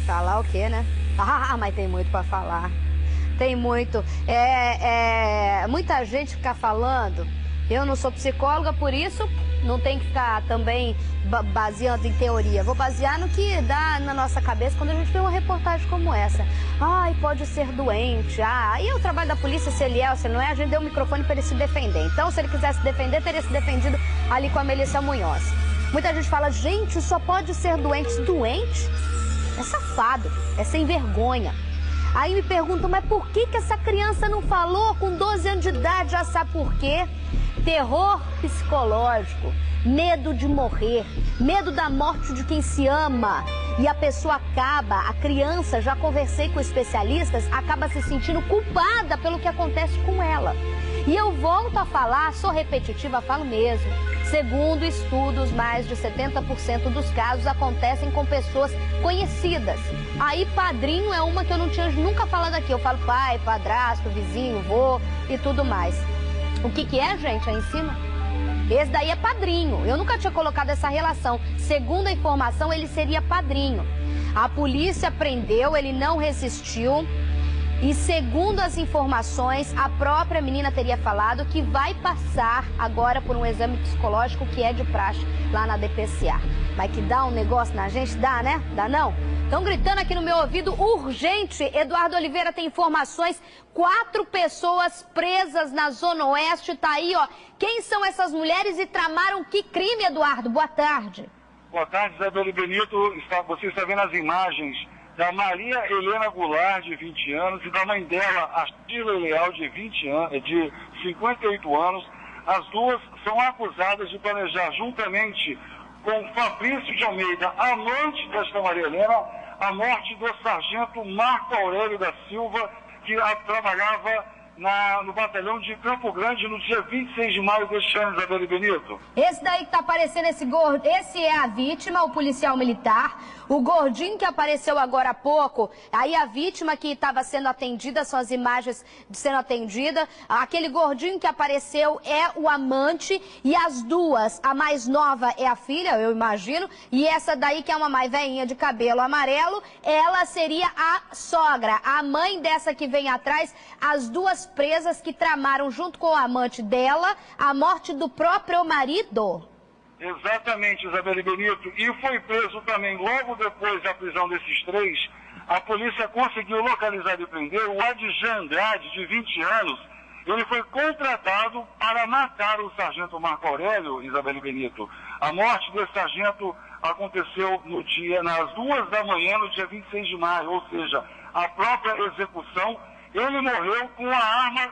S3: Falar o quê, né? Ah, mas tem muito para falar. Tem muito. Muita gente fica falando. Eu não sou psicóloga, por isso não tem que ficar também baseando em teoria. Vou basear no que dá na nossa cabeça quando a gente vê uma reportagem como essa. Ai, pode ser doente. E o trabalho da polícia, se ele é ou se não é, a gente deu o microfone para ele se defender. Então, se ele quisesse se defender, teria se defendido ali com a Melissa Munhoz. Muita gente fala, gente, só pode ser doente. Doente? É safado, é sem vergonha. Aí me perguntam, mas por que essa criança não falou com 12 anos de idade? Já sabe por quê? Terror psicológico, medo de morrer, medo da morte de quem se ama. E a pessoa a criança, já conversei com especialistas, acaba se sentindo culpada pelo que acontece com ela. E eu volto a falar, sou repetitiva, falo mesmo. Segundo estudos, mais de 70% dos casos acontecem com pessoas conhecidas. Aí padrinho é uma que eu não tinha nunca falado aqui. Eu falo pai, padrasto, vizinho, vô e tudo mais. O que é, gente, aí em cima? Esse daí é padrinho. Eu nunca tinha colocado essa relação. Segundo a informação, ele seria padrinho. A polícia prendeu, ele não resistiu. E segundo as informações, a própria menina teria falado que vai passar agora por um exame psicológico que é de praxe lá na DPCA. Mas que dá um negócio na gente? Dá, né? Dá não? Estão gritando aqui no meu ouvido, urgente. Eduardo Oliveira tem informações. 4 pessoas presas na Zona Oeste. Tá aí, ó. Quem são essas mulheres e tramaram que crime, Eduardo? Boa tarde.
S4: Boa tarde, Isabelle Benito. Você está vendo as imagens da Maria Helena Goulart, de 20 anos, e da mãe dela, a Sheila Leal, de 58 anos. As duas são acusadas de planejar, juntamente com Fabrício de Almeida, amante desta Maria Helena, a morte do sargento Marco Aurélio da Silva, que trabalhava no batalhão de Campo Grande no dia 26 de maio deste ano, Isabelle Benito.
S3: Esse daí que tá aparecendo, esse é a vítima, o policial militar. O gordinho que apareceu agora há pouco, aí a vítima que estava sendo atendida, são as imagens de sendo atendida. Aquele gordinho que apareceu é o amante e as duas, a mais nova é a filha, eu imagino, e essa daí que é uma mais velhinha de cabelo amarelo, ela seria a sogra, a mãe dessa que vem atrás, as duas presas que tramaram junto com o amante dela a morte do próprio marido.
S4: Exatamente, Isabelle Benito. E foi preso também, logo depois da prisão desses três, a polícia conseguiu localizar e prender o Adjan Andrade, de 20 anos. Ele foi contratado para matar o sargento Marco Aurélio, Isabelle Benito. A morte desse sargento aconteceu nas 2 da manhã, no dia 26 de maio, ou seja, a própria execução. Ele morreu com a arma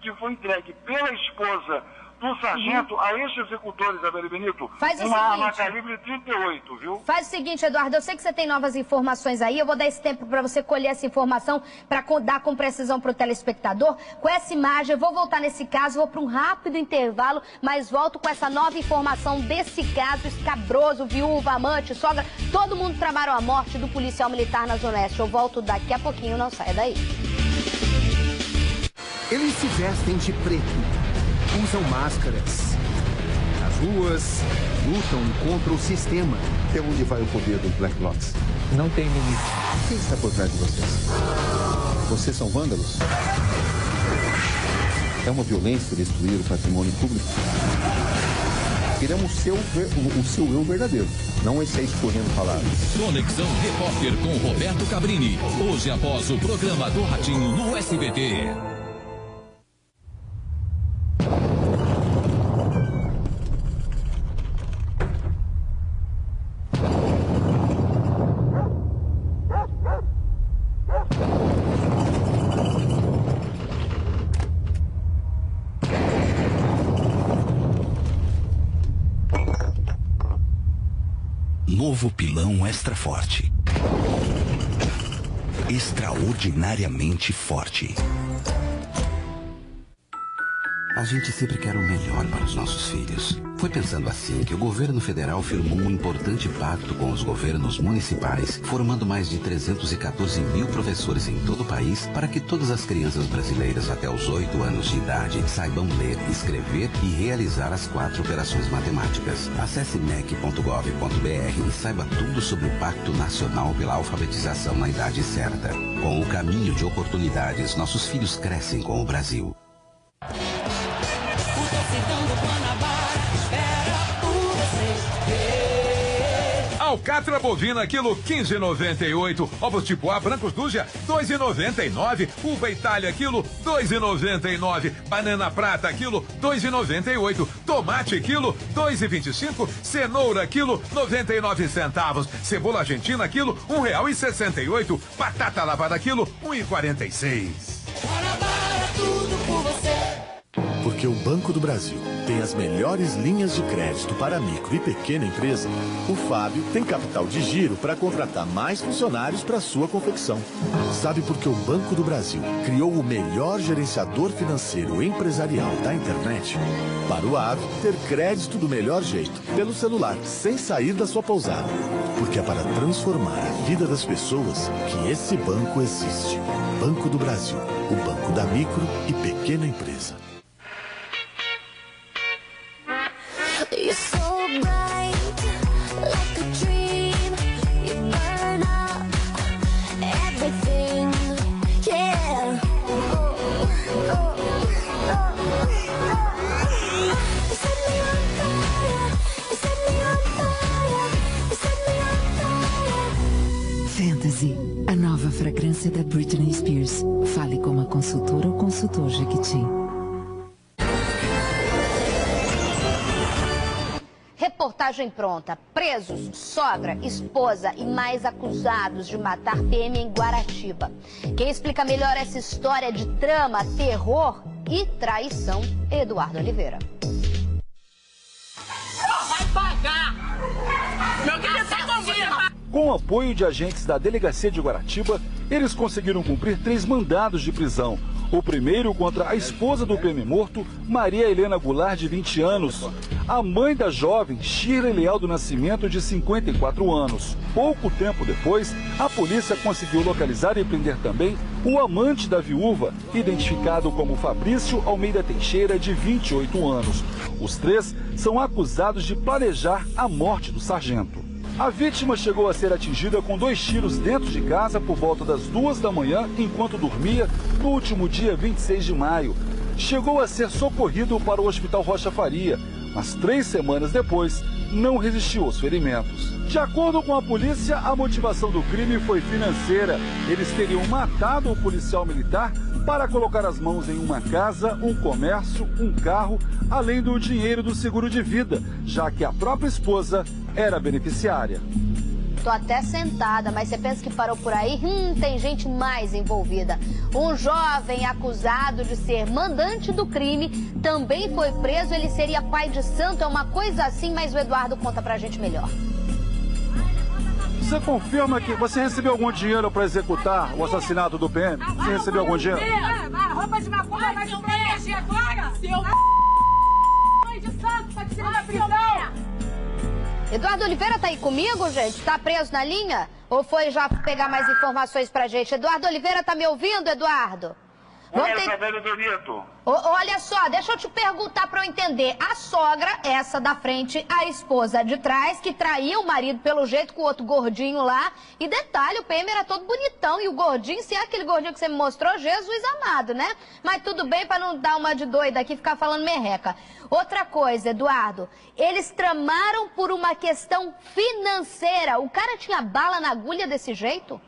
S4: que foi entregue pela esposa do sargento a este executor, Isabelle Benito. Uma arma calibre 38, viu?
S3: Faz o seguinte, Eduardo, eu sei que você tem novas informações aí, eu vou dar esse tempo para você colher essa informação para dar com precisão para o telespectador. Com essa imagem, eu vou voltar nesse caso, vou para um rápido intervalo, mas volto com essa nova informação desse caso escabroso, viúva, amante, sogra, todo mundo tramaram a morte do policial militar na Zona Oeste. Eu volto daqui a pouquinho, não saia daí.
S6: Eles se vestem de preto, usam máscaras. Nas ruas, lutam contra o sistema.
S8: Até onde vai o poder dos Black Blocs? Não tem limite. Quem está por trás de vocês? Vocês são vândalos? É uma violência destruir o patrimônio público? Queremos o seu eu verdadeiro, não esse aí escorrendo palavras.
S9: Conexão Repórter com Roberto Cabrini. Hoje após o programa do Ratinho no SBT.
S24: Novo pilão extra forte. Extraordinariamente forte.
S25: A gente sempre quer o melhor para os nossos filhos. Foi pensando assim que o governo federal firmou um importante pacto com os governos municipais, formando mais de 314 mil professores em todo o país para que todas as crianças brasileiras até os 8 anos de idade saibam ler, escrever e realizar as 4 operações matemáticas. Acesse mec.gov.br e saiba tudo sobre o Pacto Nacional pela Alfabetização na Idade Certa. Com o caminho de oportunidades, nossos filhos crescem com o Brasil.
S26: Alcatra bovina, quilo 15,98. Ovos tipo A, brancos Dúzia, 2,99. Uva Itália, quilo 2,99. Banana prata, quilo 2,98. Tomate, quilo 2,25. Cenoura, quilo 99 centavos. Cebola argentina, quilo R$1,68. Batata lavada, quilo 1,46.
S27: Tudo por você. Porque o Banco do Brasil tem as melhores linhas de crédito para micro e pequena empresa, o Fábio tem capital de giro para contratar mais funcionários para sua confecção. Sabe por que o Banco do Brasil criou o melhor gerenciador financeiro empresarial da internet? Para o AVE ter crédito do melhor jeito, pelo celular, sem sair da sua pousada. Porque é para transformar a vida das pessoas que esse banco existe. Banco do Brasil, o banco da micro e pequena empresa. You're so bright, like a dream. You burn up everything, yeah. You set me on fire, you set me on fire, you set me on fire.
S28: Fantasy, a nova fragrância da Britney Spears. Fale com uma consultora ou consultor Jequiti.
S3: Reportagem pronta. Presos, sogra, esposa e mais acusados de matar PM em Guaratiba. Quem explica melhor essa história de trama, terror e traição. Eduardo Oliveira.
S7: Vai pagar! Meu querido, tá comigo!
S2: Com o apoio de agentes da Delegacia de Guaratiba, eles conseguiram cumprir 3 mandados de prisão. O primeiro contra a esposa do PM morto, Maria Helena Goulart, de 20 anos. A mãe da jovem, Shirley Leal do Nascimento, de 54 anos. Pouco tempo depois, a polícia conseguiu localizar e prender também o amante da viúva, identificado como Fabrício Almeida Teixeira, de 28 anos. Os 3 são acusados de planejar a morte do sargento. A vítima chegou a ser atingida com 2 tiros dentro de casa por volta das 2 da manhã, enquanto dormia, no último dia 26 de maio. Chegou a ser socorrido para o Hospital Rocha Faria, mas 3 semanas depois não resistiu aos ferimentos. De acordo com a polícia, a motivação do crime foi financeira. Eles teriam matado o policial militar para colocar as mãos em uma casa, um comércio, um carro, além do dinheiro do seguro de vida, já que a própria esposa era beneficiária.
S3: Tô até sentada, mas você pensa que parou por aí? Tem gente mais envolvida. Um jovem acusado de ser mandante do crime também foi preso. Ele seria pai de santo, é uma coisa assim, mas o Eduardo conta pra gente melhor.
S2: Você confirma que você recebeu algum dinheiro para executar o assassinato do PM? Você recebeu algum dinheiro?
S7: A roupa de macumba vai te proteger agora? Seu mãe de santo, tá te tirando da prisão!
S3: Eduardo Oliveira tá aí comigo, gente? Tá preso na linha? Ou foi já pegar mais informações pra gente? Eduardo Oliveira tá me ouvindo, Eduardo? Olha só, deixa eu te perguntar pra eu entender. A sogra, essa da frente, a esposa de trás, que traía o marido pelo jeito com o outro gordinho lá. E detalhe, o PM era todo bonitão. E o gordinho, se é aquele gordinho que você me mostrou, Jesus amado, né? Mas tudo bem pra não dar uma de doida aqui e ficar falando merreca. Outra coisa, Eduardo, eles tramaram por uma questão financeira. O cara tinha bala na agulha desse jeito?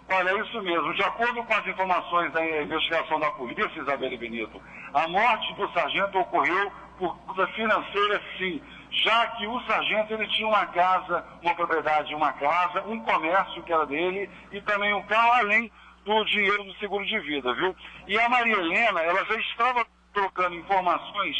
S4: Olha, é isso mesmo. De acordo com as informações da investigação da polícia, Isabelle Benito, a morte do sargento ocorreu por causa financeira, sim, já que o sargento ele tinha uma casa, uma propriedade, uma casa, um comércio que era dele e também um carro, além do dinheiro do seguro de vida, viu? E a Maria Helena, ela já estava trocando informações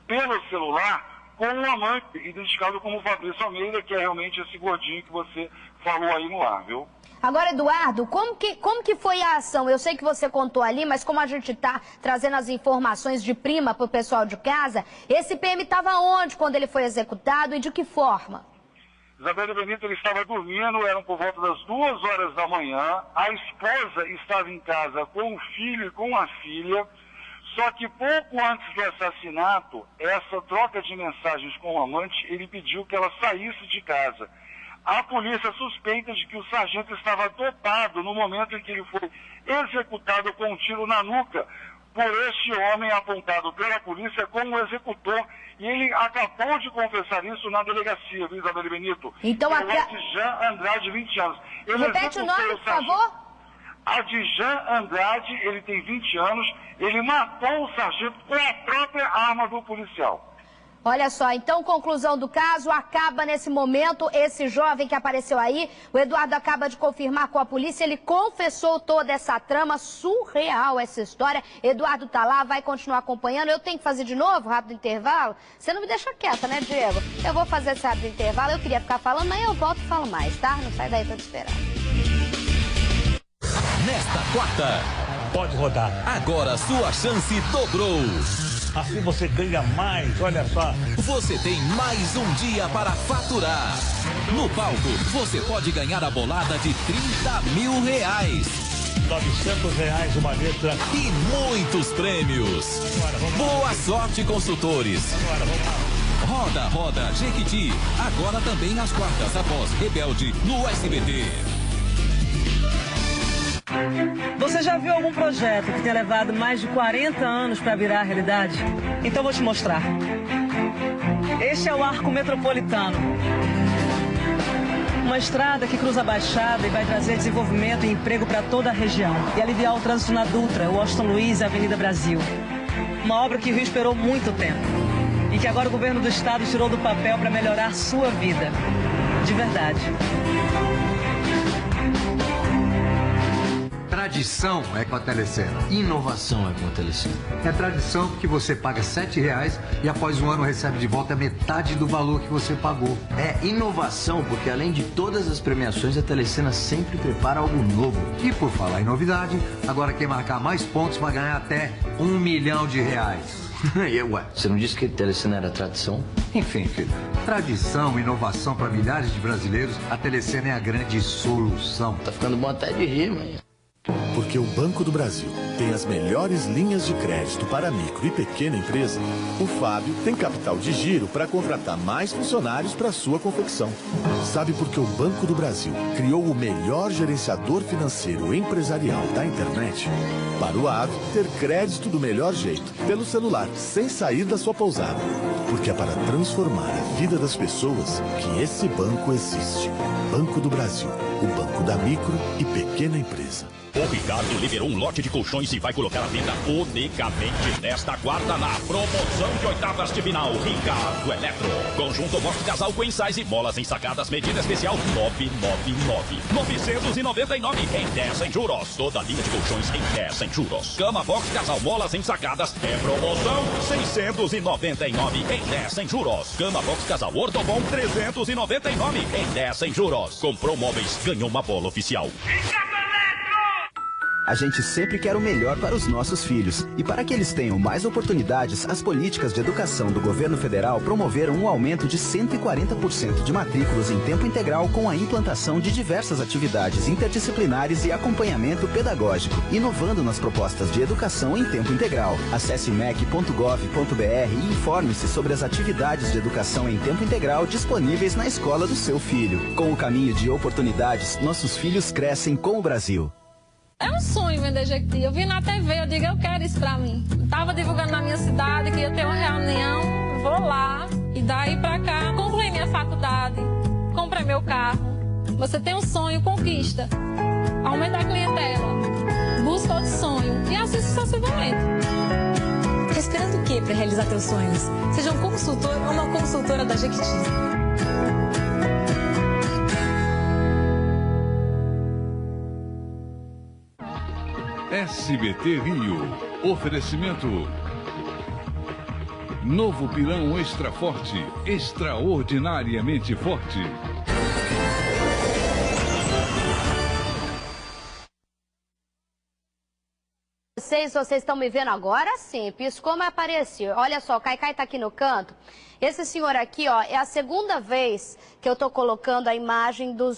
S4: pelo celular com um amante identificado como Fabrício Almeida, que é realmente esse gordinho que você falou aí no ar, viu?
S3: Agora, Eduardo, como que foi a ação? Eu sei que você contou ali, mas como a gente tá trazendo as informações de prima pro pessoal de casa, esse PM estava onde quando ele foi executado e de que forma?
S4: Isabelle Benito, ele estava dormindo, eram por volta das 2 horas da manhã, a esposa estava em casa com o filho e com a filha, só que pouco antes do assassinato, essa troca de mensagens com o amante, ele pediu que ela saísse de casa. A polícia suspeita de que o sargento estava dopado no momento em que ele foi executado com um tiro na nuca por este homem apontado pela polícia como executor. E ele acabou de confessar isso na delegacia, viu, Isabelle Benito?
S3: Então,
S4: Adjan Andrade, 20 anos.
S3: Repete o nome, por favor?
S4: Adjan Andrade, ele tem 20 anos, ele matou o sargento com a própria arma do policial.
S3: Olha só, então, conclusão do caso, acaba nesse momento, esse jovem que apareceu aí, o Eduardo acaba de confirmar com a polícia, ele confessou toda essa trama, surreal essa história. Eduardo tá lá, vai continuar acompanhando. Eu tenho que fazer de novo, rápido intervalo? Você não me deixa quieta, né, Diego? Eu vou fazer esse rápido intervalo, eu queria ficar falando, mas eu volto e falo mais, tá? Não sai daí pra te esperar.
S9: Nesta quarta,
S10: pode rodar.
S9: Agora sua chance dobrou.
S10: Assim você ganha mais, olha só.
S9: Você tem mais um dia para faturar. No palco, você pode ganhar a bolada de R$30 mil.
S10: R$900 uma letra.
S9: E muitos prêmios. Boa sorte, consultores. Roda, roda, Jequiti. Agora também às quartas após Rebelde no SBT.
S11: Você já viu algum projeto que tenha levado mais de 40 anos para virar realidade? Então vou te mostrar. Este é o Arco Metropolitano. Uma estrada que cruza a Baixada e vai trazer desenvolvimento e emprego para toda a região. E aliviar o trânsito na Dutra, Washington Luiz e Avenida Brasil. Uma obra que o Rio esperou muito tempo. E que agora o governo do estado tirou do papel para melhorar sua vida. De verdade.
S12: Para Tradição é com a Telecena.
S13: Inovação é com a Telecena.
S12: É tradição porque você paga R$ 7 e após um ano recebe de volta metade do valor que você pagou.
S13: É inovação porque além de todas as premiações, a Telecena sempre prepara algo novo.
S12: E por falar em novidade, agora quem marcar mais pontos vai ganhar até R$ 1 milhão.
S13: E ué, você não disse que a Telecena era tradição?
S12: Enfim, filho, tradição, inovação para milhares de brasileiros, a Telecena é a grande solução.
S13: Tá ficando bom até de rir, mãe.
S27: Porque o Banco do Brasil tem as melhores linhas de crédito para micro e pequena empresa, o Fábio tem capital de giro para contratar mais funcionários para sua confecção. Sabe por que o Banco do Brasil criou o melhor gerenciador financeiro empresarial da internet? Para o Ave ter crédito do melhor jeito, pelo celular, sem sair da sua pousada. Porque é para transformar a vida das pessoas que esse banco existe. Banco do Brasil, o banco da micro e pequena empresa.
S15: O Ricardo liberou um lote de colchões e vai colocar à venda unicamente nesta quarta na promoção de oitavas de final. Ricardo Eletro. Conjunto Box Casal Queen Size, molas ensacadas, medida especial 999 em 10 sem juros. Toda linha de colchões em 10 sem juros. Cama Box Casal, molas ensacadas, é promoção 699 em 10 sem juros. Cama Box Casal Ortobon 399 em 10 sem juros. Comprou móveis, ganhou uma bola oficial.
S16: A gente sempre quer o melhor para os nossos filhos. E para que eles tenham mais oportunidades, as políticas de educação do governo federal promoveram um aumento de 140% de matrículas em tempo integral com a implantação de diversas atividades interdisciplinares e acompanhamento pedagógico, inovando nas propostas de educação em tempo integral. Acesse mec.gov.br e informe-se sobre as atividades de educação em tempo integral disponíveis na escola do seu filho. Com o caminho de oportunidades, nossos filhos crescem com o Brasil.
S17: É um sonho vender Jequiti. Eu vi na TV, eu digo, eu quero isso pra mim. Tava divulgando na minha cidade que ia ter uma reunião, vou lá. E daí pra cá, concluí minha faculdade, comprei meu carro. Você tem um sonho, conquista. Aumenta a clientela, busca outro sonho e assim sucessivamente.
S18: Esperando o quê pra realizar teus sonhos? Seja um consultor ou uma consultora da Jequiti.
S2: SBT Rio. Oferecimento. Novo pilão extra forte. Extraordinariamente forte.
S3: Vocês estão me vendo agora? Sim, piscou, mas apareceu. Olha só, o Caicai tá aqui no canto. Esse senhor aqui, ó, é a segunda vez que eu tô colocando a imagem do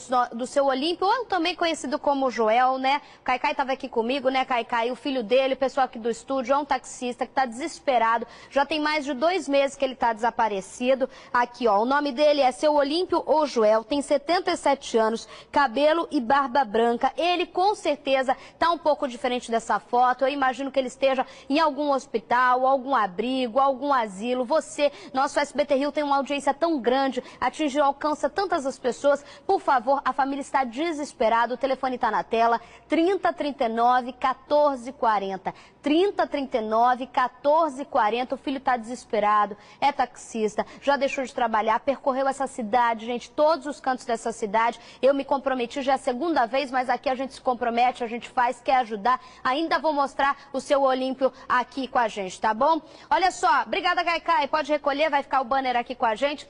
S3: seu Olímpio, ou também conhecido como Joel, né? O Caicai tava aqui comigo, né, Caicai? O filho dele, o pessoal aqui do estúdio, é um taxista que tá desesperado. Já tem mais de 2 meses que ele tá desaparecido. Aqui, ó, o nome dele é Seu Olímpio ou Joel, tem 77 anos, cabelo e barba branca. Ele, com certeza, tá um pouco diferente dessa foto. Eu imagino que ele esteja em algum hospital, algum abrigo, algum asilo. Você, nosso SBT Rio tem uma audiência tão grande, atinge e alcança tantas as pessoas. Por favor, a família está desesperada, o telefone está na tela, 3039 1440. 3039 1440, o filho está desesperado, é taxista, já deixou de trabalhar, percorreu essa cidade, gente, todos os cantos dessa cidade. Eu me comprometi, já é a segunda vez, mas aqui a gente se compromete, a gente faz, quer ajudar. Ainda vou mostrar o seu Olímpio aqui com a gente, tá bom? Olha só, obrigada, Caicai, pode recolher, vai ficar o banner aqui com a gente.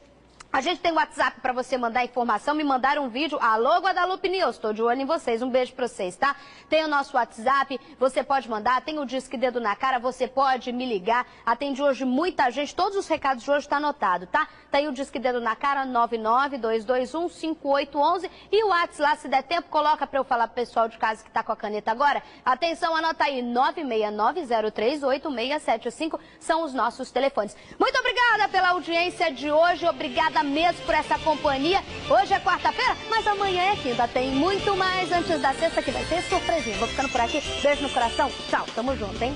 S3: A gente tem o WhatsApp para você mandar informação, me mandar um vídeo. Alô, Guadalupe News, estou de olho em vocês. Um beijo para vocês, tá? Tem o nosso WhatsApp, você pode mandar. Tem o Disque Dedo na Cara, você pode me ligar. Atende hoje muita gente, todos os recados de hoje tá anotado, tá? Tem o Disque Dedo na Cara, 992215811. E o WhatsApp lá, se der tempo, coloca para eu falar pro pessoal de casa que tá com a caneta agora. Atenção, anota aí, 969038675 são os nossos telefones. Muito obrigada pela audiência de hoje, obrigada mesmo por essa companhia. Hoje é quarta-feira, mas amanhã é quinta. Tem muito mais antes da sexta que vai ter surpresinha. Vou ficando por aqui. Beijo no coração. Tchau. Tamo junto, hein?